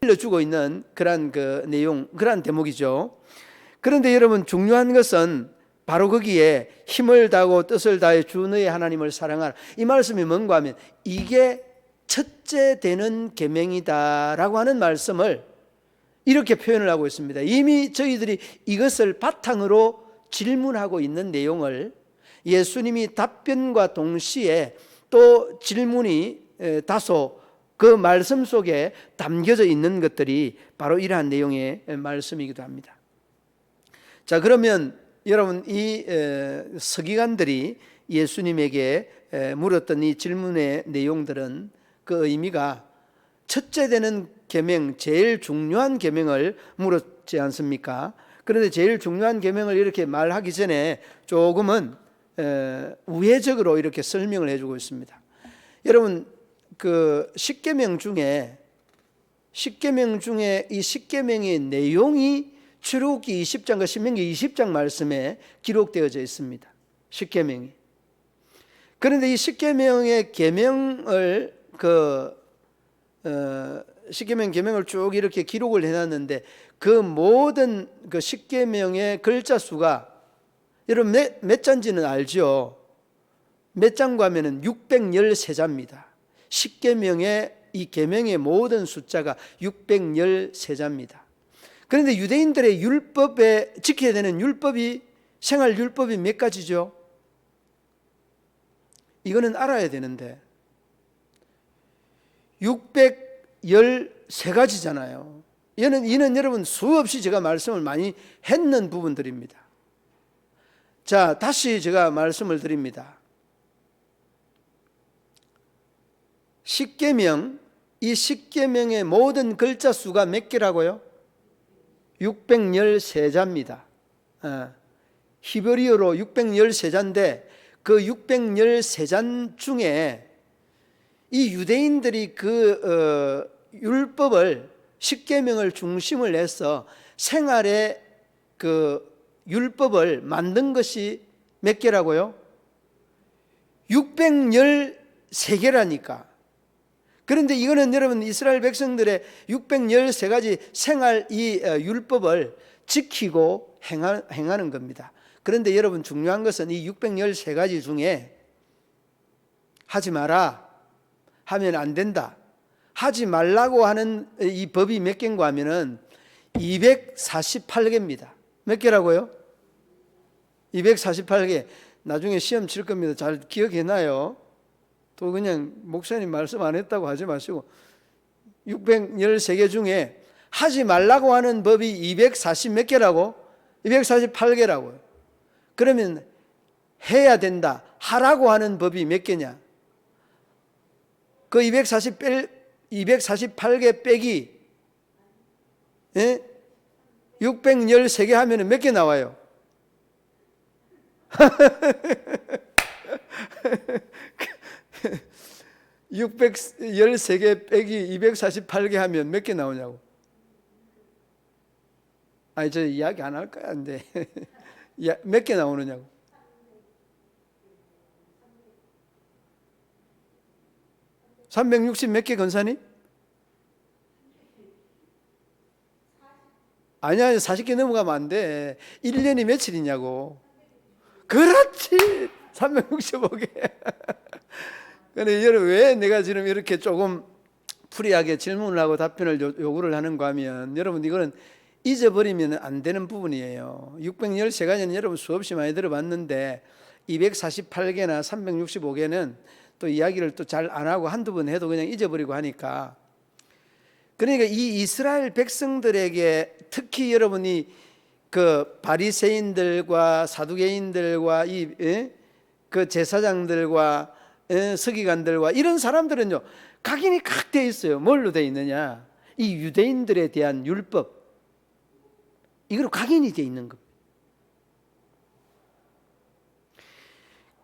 알려주고 있는 그러한 그 내용, 그러한 대목이죠. 그런데 여러분, 중요한 것은 바로 거기에 힘을 다하고 뜻을 다해 주 너의 하나님을 사랑하라, 이 말씀이 뭔가 하면 이게 첫째 되는 계명이다라고 하는 말씀을 이렇게 표현을 하고 있습니다. 이미 저희들이 이것을 바탕으로 질문하고 있는 내용을 예수님이 답변과 동시에 또 질문이 다소 그 말씀 속에 담겨져 있는 것들이 바로 이러한 내용의 말씀이기도 합니다. 자, 그러면 여러분, 이 서기관들이 예수님에게 물었던 이 질문의 내용들은 그 의미가 첫째 되는 계명, 제일 중요한 계명을 물었지 않습니까? 그런데 제일 중요한 계명을 이렇게 말하기 전에 조금은 우회적으로 이렇게 설명을 해주고 있습니다. 여러분, 그 십계명 중에 이 십계명의 내용이 출애굽기 20장과 신명기 20장 말씀에 기록되어져 있습니다. 십계명이. 그런데 이 십계명의 계명을 십계명 계명을 쭉 이렇게 기록을 해놨는데 그 모든 그 십계명의 글자 수가 여러분 몇 자인지는 알죠? 몇 장과 하면은 613자입니다. 십계명의 이 계명의 모든 숫자가 613자입니다. 그런데 유대인들의 율법에 지켜야 되는 율법이, 생활 율법이 몇 가지죠? 이거는 알아야 되는데 613가지잖아요. 이는 여러분 수없이 제가 말씀을 많이 했는 부분들입니다. 자, 다시 제가 말씀을 드립니다. 십계명, 이 십계명의 모든 글자 수가 몇 개라고요? 613자입니다. 히브리어로 613자인데 그 613자 중에 이 유대인들이 그 율법을, 십계명을 중심을 해서 생활의 그 율법을 만든 것이 몇 개라고요? 613개라니까. 그런데 이거는 여러분 이스라엘 백성들의 613가지 생활 이 율법을 지키고 행하는 겁니다. 그런데 여러분 중요한 것은 이 613가지 중에 하지 마라, 하면 안 된다, 하지 말라고 하는 이 법이 몇 개인가 하면은 248개입니다. 몇 개라고요? 248개. 나중에 시험 칠 겁니다. 잘 기억해놔요. 또 그냥 목사님 말씀 안 했다고 하지 마시고 613개 중에 하지 말라고 하는 법이 240 몇 개라고? 248개라고요. 그러면 해야 된다, 하라고 하는 법이 몇 개냐? 그 248개 빼기 613개 하면 몇 개 나와요? 613개 빼기 248개 하면 몇 개 나오냐고. 아니, 저 이야기 안 할 거야. 근데 몇 개 나오느냐고. 360 몇 개 건사니? 아니야, 40개 넘어가면 안 돼. 1년이 며칠이냐고. 그렇지, 365개. 근데 여러분, 왜 내가 지금 이렇게 조금 풀이하게 질문을 하고 답변을 요구를 하는가 하면, 여러분 이거는 잊어버리면 안 되는 부분이에요. 613가지는 여러분 수없이 많이 들어봤는데 248개나 365개는 또 이야기를 또 잘 안 하고 한두 번 해도 그냥 잊어버리고 하니까. 그러니까 이 이스라엘 백성들에게 특히 여러분이 그 바리새인들과 사두개인들과 그 제사장들과 서기관들과 이런 사람들은요, 각인이 각 되어 있어요. 뭘로 되어 있느냐? 이 유대인들에 대한 율법, 이거로 각인이 되어 있는 겁니다.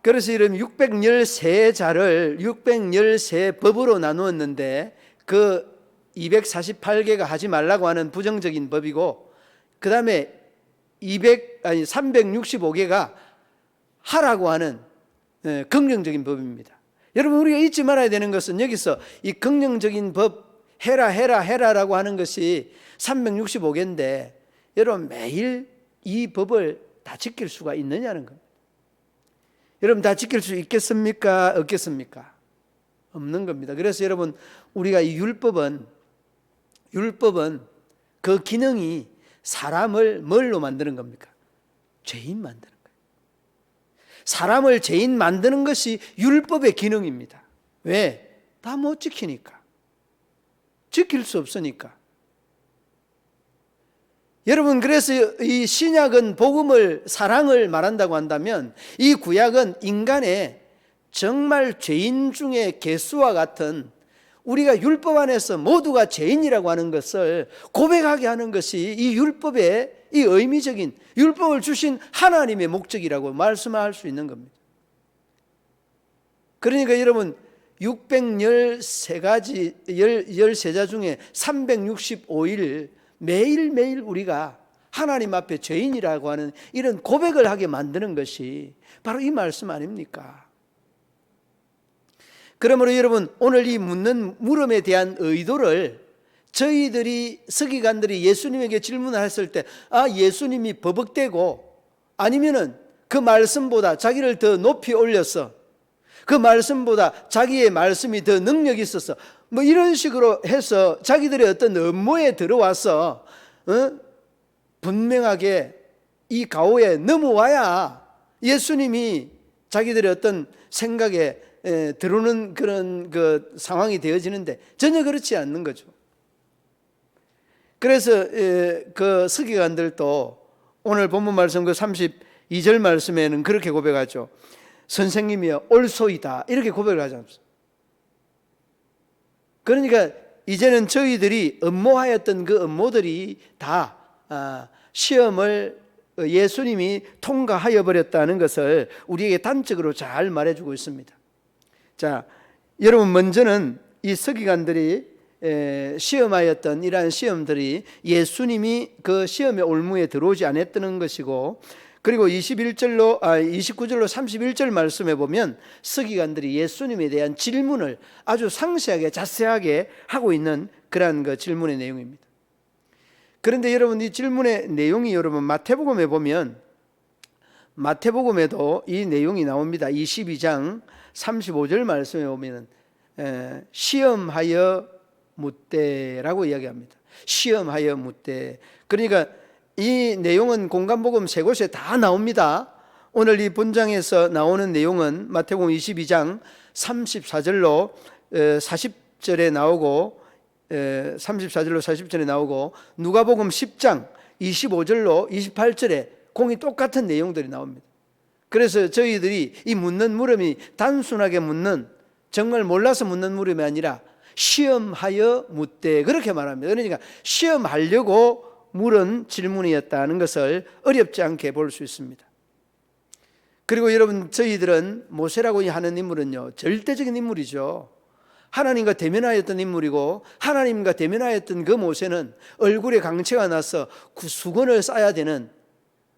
그래서 이런 613자를 613법으로 나누었는데 그 248개가 하지 말라고 하는 부정적인 법이고, 그 다음에 365개가 하라고 하는 긍정적인 법입니다. 여러분, 우리가 잊지 말아야 되는 것은 여기서 이 긍정적인 법, 해라 해라 해라라고 하는 것이 365개인데 여러분 매일 이 법을 다 지킬 수가 있느냐는 겁니다. 여러분 다 지킬 수 있겠습니까? 없겠습니까? 없는 겁니다. 그래서 여러분 우리가 이 율법은 그 기능이 사람을 뭘로 만드는 겁니까? 죄인 만드는 거예요. 사람을 죄인 만드는 것이 율법의 기능입니다. 왜? 다 못 지키니까. 지킬 수 없으니까. 여러분 그래서 이 신약은 복음을 사랑을 말한다고 한다면 이 구약은 인간의 정말 죄인 중에 개수와 같은 우리가 율법 안에서 모두가 죄인이라고 하는 것을 고백하게 하는 것이 이 율법의 이 의미적인 율법을 주신 하나님의 목적이라고 말씀할 수 있는 겁니다. 그러니까 여러분 613가지 13자 중에 365일 매일매일 우리가 하나님 앞에 죄인이라고 하는 이런 고백을 하게 만드는 것이 바로 이 말씀 아닙니까? 그러므로 여러분 오늘 이 묻는 물음에 대한 의도를 저희들이 서기관들이 예수님에게 질문을 했을 때 예수님이 버벅대고 아니면은 그 말씀보다 자기를 더 높이 올려서 그 말씀보다 자기의 말씀이 더 능력이 있어서 뭐 이런 식으로 해서 자기들의 어떤 업무에 들어와서 분명하게 이 가오에 넘어와야 예수님이 자기들의 어떤 생각에 들어오는 그런 그 상황이 되어지는데 전혀 그렇지 않는 거죠. 그래서 그 서기관들도 오늘 본문 말씀 그 32절 말씀에는 그렇게 고백하죠. 선생님이여 옳소이다 이렇게 고백을 하지 않습니까? 그러니까 이제는 저희들이 업무하였던 그 업무들이 다 시험을 예수님이 통과하여 버렸다는 것을 우리에게 단적으로 잘 말해주고 있습니다. 자, 여러분 먼저는 이 서기관들이 시험하였던 이러한 시험들이 예수님이 그 시험의 올무에 들어오지 않았다는 것이고, 그리고 29절로 31절 말씀해 보면 서기관들이 예수님에 대한 질문을 아주 상세하게 자세하게 하고 있는 그러한 그 질문의 내용입니다. 그런데 여러분 이 질문의 내용이 여러분 마태복음에 보면 마태복음에도 이 내용이 나옵니다. 22장 35절 말씀에 보면 시험하여 묻되라고 이야기합니다. 시험하여 묻되. 그러니까 이 내용은 공간복음 세 곳에 다 나옵니다. 오늘 이 본장에서 나오는 내용은 마태복음 22장 34절로 40절에 나오고 34절로 40절에 나오고 누가복음 10장 25절로 28절에 공이 똑같은 내용들이 나옵니다. 그래서 저희들이 이 묻는 물음이 단순하게 묻는 정말 몰라서 묻는 물음이 아니라 시험하여 묻되 그렇게 말합니다. 그러니까 시험하려고 물은 질문이었다는 것을 어렵지 않게 볼 수 있습니다. 그리고 여러분 저희들은 모세라고 하는 인물은요 절대적인 인물이죠. 하나님과 대면하였던 인물이고 하나님과 대면하였던 그 모세는 얼굴에 강체가 나서 수건을 쌓아야 되는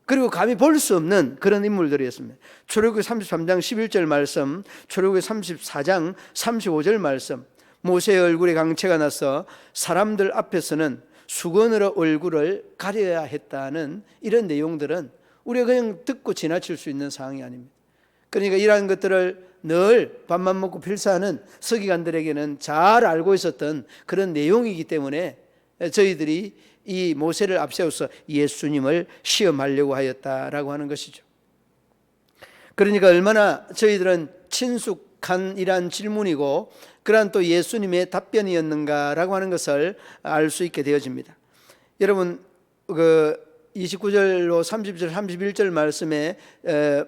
그리고 감히 볼 수 없는 그런 인물들이었습니다. 출애굽기 33장 11절 말씀, 출애굽기 34장 35절 말씀, 모세의 얼굴에 강체가 나서 사람들 앞에서는 수건으로 얼굴을 가려야 했다는 이런 내용들은 우리가 그냥 듣고 지나칠 수 있는 상황이 아닙니다. 그러니까 이러한 것들을 늘 밥만 먹고 필사하는 서기관들에게는 잘 알고 있었던 그런 내용이기 때문에 저희들이 이 모세를 앞세워서 예수님을 시험하려고 하였다라고 하는 것이죠. 그러니까 얼마나 저희들은 친숙한 이러한 질문이고 그러한 또 예수님의 답변이었는가라고 하는 것을 알 수 있게 되어집니다. 여러분 그 29절로 30절 31절 말씀에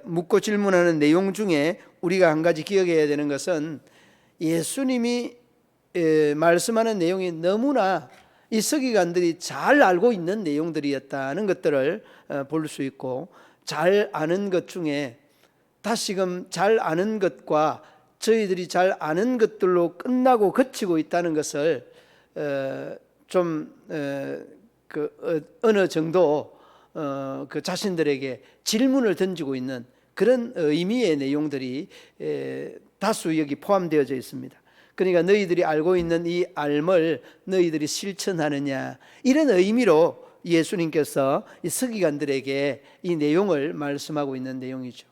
묻고 질문하는 내용 중에 우리가 한 가지 기억해야 되는 것은 예수님이 말씀하는 내용이 너무나 이 서기관들이 잘 알고 있는 내용들이었다는 것들을 볼 수 있고, 잘 아는 것 중에 다시금 잘 아는 것과 저희들이 잘 아는 것들로 끝나고 그치고 있다는 것을 어느 정도 그 자신들에게 질문을 던지고 있는 그런 의미의 내용들이 다수 여기 포함되어져 있습니다. 그러니까 너희들이 알고 있는 이 알을 너희들이 실천하느냐, 이런 의미로 예수님께서 이 서기관들에게 이 내용을 말씀하고 있는 내용이죠.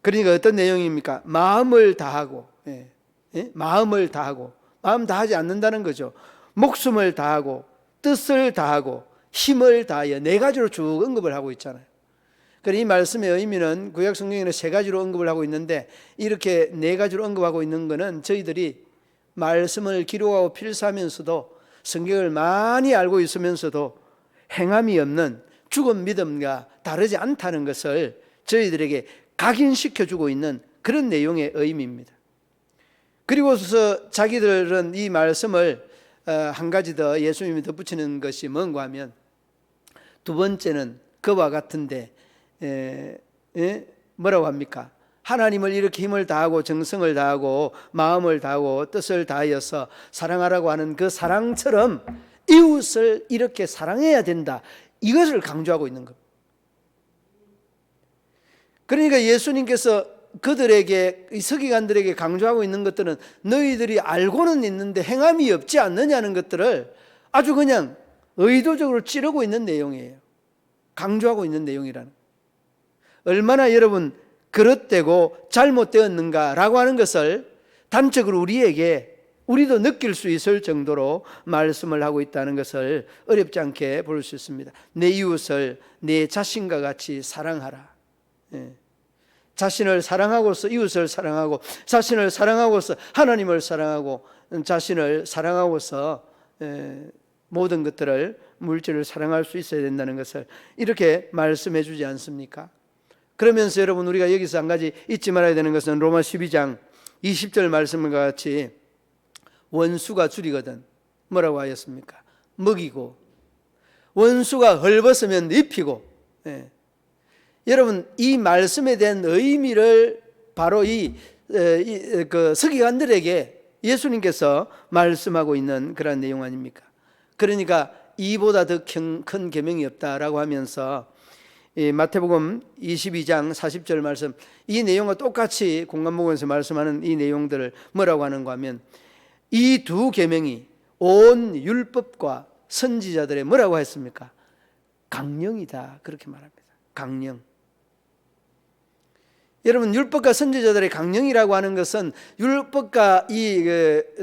그러니까 어떤 내용입니까? 마음을 다하고, 마음을 다하고, 마음 다하지 않는다는 거죠. 목숨을 다하고, 뜻을 다하고, 힘을 다하여, 네 가지로 쭉 언급을 하고 있잖아요. 그러니 이 말씀의 의미는 구약 성경에는 세 가지로 언급을 하고 있는데, 이렇게 네 가지로 언급하고 있는 것은 저희들이 말씀을 기록하고 필사하면서도, 성경을 많이 알고 있으면서도 행함이 없는 죽은 믿음과 다르지 않다는 것을 저희들에게 각인시켜주고 있는 그런 내용의 의미입니다. 그리고서 자기들은 이 말씀을 한 가지 더 예수님이 덧붙이는 것이 뭔가 하면, 두 번째는 그와 같은데 뭐라고 합니까? 하나님을 이렇게 힘을 다하고 정성을 다하고 마음을 다하고 뜻을 다하여서 사랑하라고 하는 그 사랑처럼 이웃을 이렇게 사랑해야 된다, 이것을 강조하고 있는 겁니다. 그러니까 예수님께서 그들에게, 이 서기관들에게 강조하고 있는 것들은 너희들이 알고는 있는데 행함이 없지 않느냐는 것들을 아주 그냥 의도적으로 찌르고 있는 내용이에요. 강조하고 있는 내용이라는, 얼마나 여러분 그릇되고 잘못되었는가라고 하는 것을 단적으로 우리도 느낄 수 있을 정도로 말씀을 하고 있다는 것을 어렵지 않게 볼 수 있습니다. 내 이웃을 내 자신과 같이 사랑하라. 자신을 사랑하고서 이웃을 사랑하고, 자신을 사랑하고서 하나님을 사랑하고, 자신을 사랑하고서 모든 것들을, 물질을 사랑할 수 있어야 된다는 것을 이렇게 말씀해 주지 않습니까? 그러면서 여러분, 우리가 여기서 한 가지 잊지 말아야 되는 것은 로마 12장 20절 말씀과 같이 원수가 줄이거든 뭐라고 하였습니까? 먹이고, 원수가 헐벗으면 입히고. 여러분, 이 말씀에 대한 의미를 바로 그 서기관들에게 예수님께서 말씀하고 있는 그런 내용 아닙니까? 그러니까 이보다 더 큰 계명이 없다라고 하면서 마태복음 22장 40절 말씀, 이 내용과 똑같이 공관복음에서 말씀하는 이 내용들을 뭐라고 하는가 하면, 이 두 계명이 온 율법과 선지자들의 뭐라고 했습니까? 강령이다, 그렇게 말합니다. 강령. 여러분, 율법과 선지자들의 강령이라고 하는 것은 율법과 이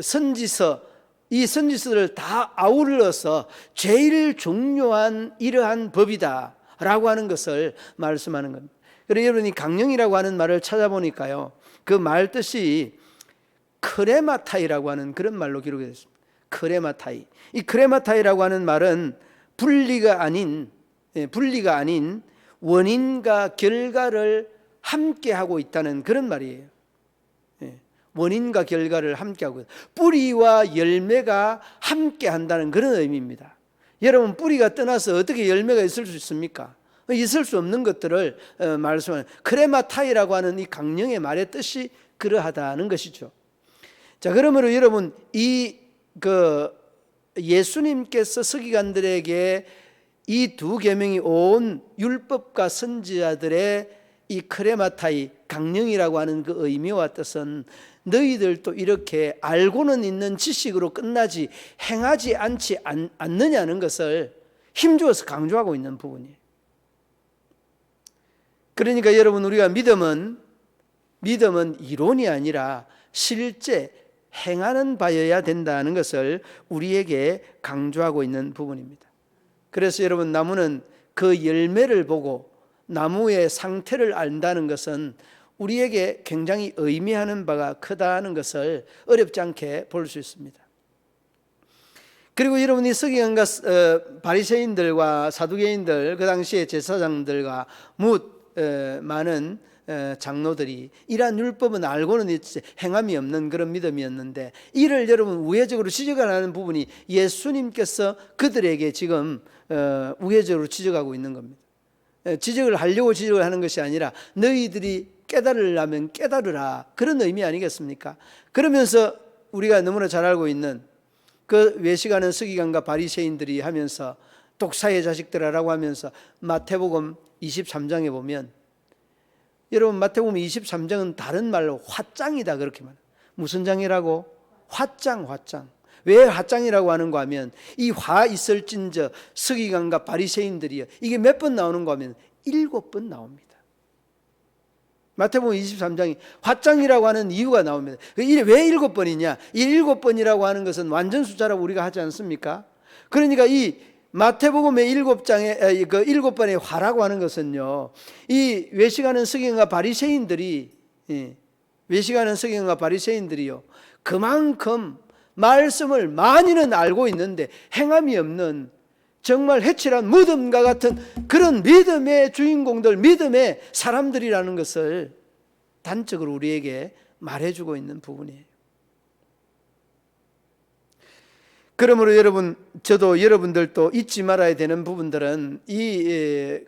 선지서, 이 선지서를 다 아울러서 제일 중요한 이러한 법이다 라고 하는 것을 말씀하는 겁니다. 그래서 여러분이 강령이라고 하는 말을 찾아보니까요, 그 말 뜻이 크레마타이라고 하는 그런 말로 기록이 됐습니다. 크레마타이. 이 크레마타이라고 하는 말은 분리가 아닌 원인과 결과를 함께 하고 있다는 그런 말이에요. 원인과 결과를 함께 하고, 뿌리와 열매가 함께 한다는 그런 의미입니다. 여러분, 뿌리가 떠나서 어떻게 열매가 있을 수 있습니까? 있을 수 없는 것들을 말씀하는 크레마타이라고 하는 이 강령의 말의 뜻이 그러하다는 것이죠. 자, 그러므로 여러분, 예수님께서 서기관들에게 이 두 계명이 온 율법과 선지자들의 이 크레마타이, 강령이라고 하는 그 의미와 뜻은 너희들도 이렇게 알고는 있는 지식으로 끝나지 행하지 않느냐는 것을 힘주어서 강조하고 있는 부분이에요. 그러니까 여러분, 우리가 믿음은 이론이 아니라 실제 행하는 바여야 된다는 것을 우리에게 강조하고 있는 부분입니다. 그래서 여러분, 나무는 그 열매를 보고 나무의 상태를 안다는 것은 우리에게 굉장히 의미하는 바가 크다는 것을 어렵지 않게 볼 수 있습니다. 그리고 여러분이 서기관과 바리새인들과 사두개인들, 그 당시의 제사장들과 많은 장로들이 이러한 율법은 알고는 있지 행함이 없는 그런 믿음이었는데, 이를 여러분 우회적으로 지적하는 부분이 예수님께서 그들에게 지금 우회적으로 지적하고 있는 겁니다. 지적을 하려고 지적을 하는 것이 아니라 너희들이 깨달으려면 깨달으라, 그런 의미 아니겠습니까? 그러면서 우리가 너무나 잘 알고 있는 그 외식하는 서기관과 바리새인들이 하면서 독사의 자식들아라고 하면서 마태복음 23장에 보면, 여러분 마태복음 23장은 다른 말로 화장이다 그렇게 말해요. 무슨 장이라고? 화짱. 왜 화짱이라고 하는가 하면 이 화 있을진저 서기관과 바리새인들이요, 이게 몇 번 나오는가 하면 7번 나옵니다. 마태복음 23장이 화짱이라고 하는 이유가 나옵니다. 왜 7번이냐? 이 7번이라고 하는 것은 완전 숫자라고 우리가 하지 않습니까? 그러니까 이 마태복음의 7장에 그 7번의 화라고 하는 것은요, 이 외식하는 서기관과 바리새인들이, 외식하는 서기관과 바리새인들이요, 그만큼 말씀을 많이는 알고 있는데 행함이 없는 정말 해칠한 무덤과 같은 그런 믿음의 주인공들, 믿음의 사람들이라는 것을 단적으로 우리에게 말해주고 있는 부분이에요. 그러므로 여러분, 저도 여러분들도 잊지 말아야 되는 부분들은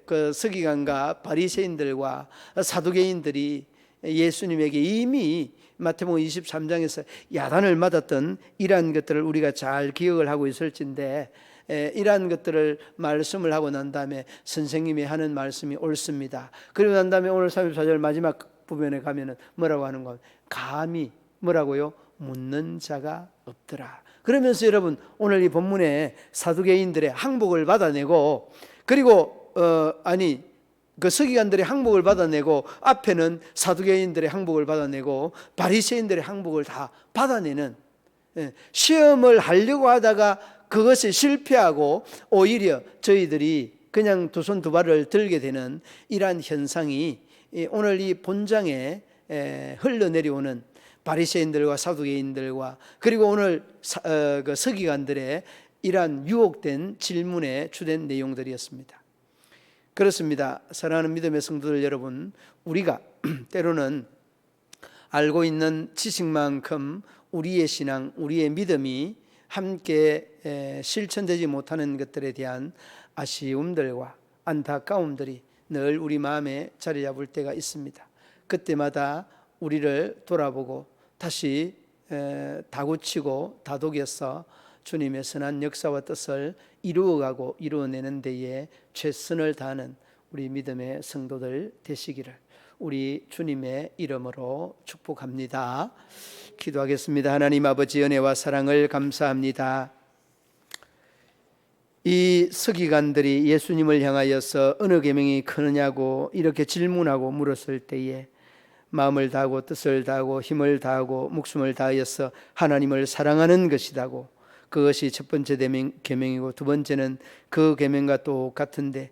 그 서기관과 바리새인들과 사두개인들이 예수님에게 이미 마태복음 23장에서 야단을 맞았던 이러한 것들을 우리가 잘 기억을 하고 있을진데, 이러한 것들을 말씀을 하고 난 다음에 선생님이 하는 말씀이 옳습니다. 그리고 난 다음에 오늘 34절 마지막 부분에 가면은 뭐라고 하는 거? 감히 뭐라고요? 묻는 자가 없더라. 그러면서 여러분, 오늘 이 본문에 사두개인들의 항복을 받아내고, 그리고 그 서기관들의 항복을 받아내고, 앞에는 사두개인들의 항복을 받아내고 바리새인들의 항복을 다 받아내는, 시험을 하려고 하다가 그것에 실패하고 오히려 저희들이 그냥 두 손 두 발을 들게 되는 이러한 현상이 오늘 이 본장에 흘러내려오는 바리새인들과 사두개인들과, 그리고 오늘 그 서기관들의 이러한 유혹된 질문에 주된 내용들이었습니다. 그렇습니다. 사랑하는 믿음의 성도들 여러분, 우리가 때로는 알고 있는 지식만큼 우리의 신앙, 우리의 믿음이 함께 실천되지 못하는 것들에 대한 아쉬움들과 안타까움들이 늘 우리 마음에 자리 잡을 때가 있습니다. 그때마다 우리를 돌아보고 다시 다구치고 다독여서 주님의 선한 역사와 뜻을 이루어가고 이루어내는 데에 최선을 다하는 우리 믿음의 성도들 되시기를 우리 주님의 이름으로 축복합니다. 기도하겠습니다. 하나님 아버지, 은혜와 사랑을 감사합니다. 이 서기관들이 예수님을 향하여서 어느 계명이 크느냐고 이렇게 질문하고 물었을 때에 마음을 다하고 뜻을 다하고 힘을 다하고 목숨을 다하여서 하나님을 사랑하는 것이다고, 그것이 첫 번째 계명이고 두 번째는 그 계명과 똑같은데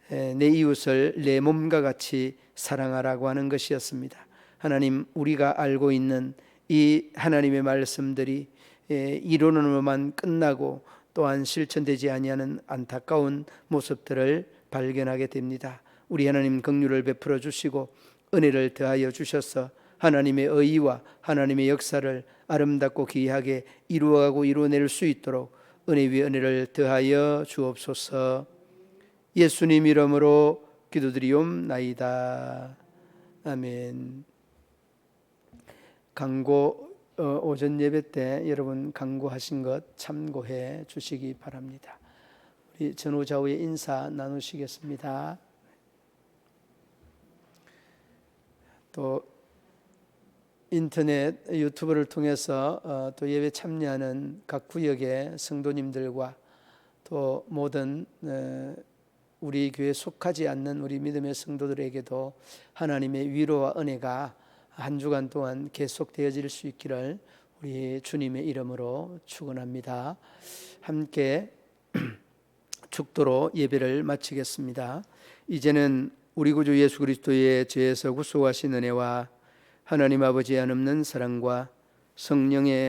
내 이웃을 내 몸과 같이 사랑하라고 하는 것이었습니다. 하나님, 우리가 알고 있는 이 하나님의 말씀들이 이론으로만 끝나고 또한 실천되지 아니하는 안타까운 모습들을 발견하게 됩니다. 우리 하나님 긍휼을 베풀어 주시고 은혜를 더하여 주셔서 하나님의 의의와 하나님의 역사를 아름답고 귀하게 이루어가고 이루어낼 수 있도록 은혜 위에 은혜를 더하여 주옵소서. 예수님 이름으로 기도드리옵나이다. 아멘. 강고 오전 예배 때 여러분 강구하신 것 참고해 주시기 바랍니다. 우리 전후 좌우의 인사 나누시겠습니다. 또 인터넷 유튜브를 통해서 또 예배 참여하는 각 구역의 성도님들과 또 모든 우리 교회에 속하지 않는 우리 믿음의 성도들에게도 하나님의 위로와 은혜가 한 주간 동안 계속되어질 수 있기를 우리 주님의 이름으로 축원합니다. 함께 축도로 예배를 마치겠습니다. 이제는 우리 구주 예수 그리스도의 죄에서 구속하신 은혜와 하나님 아버지의 한없는 사랑과 성령의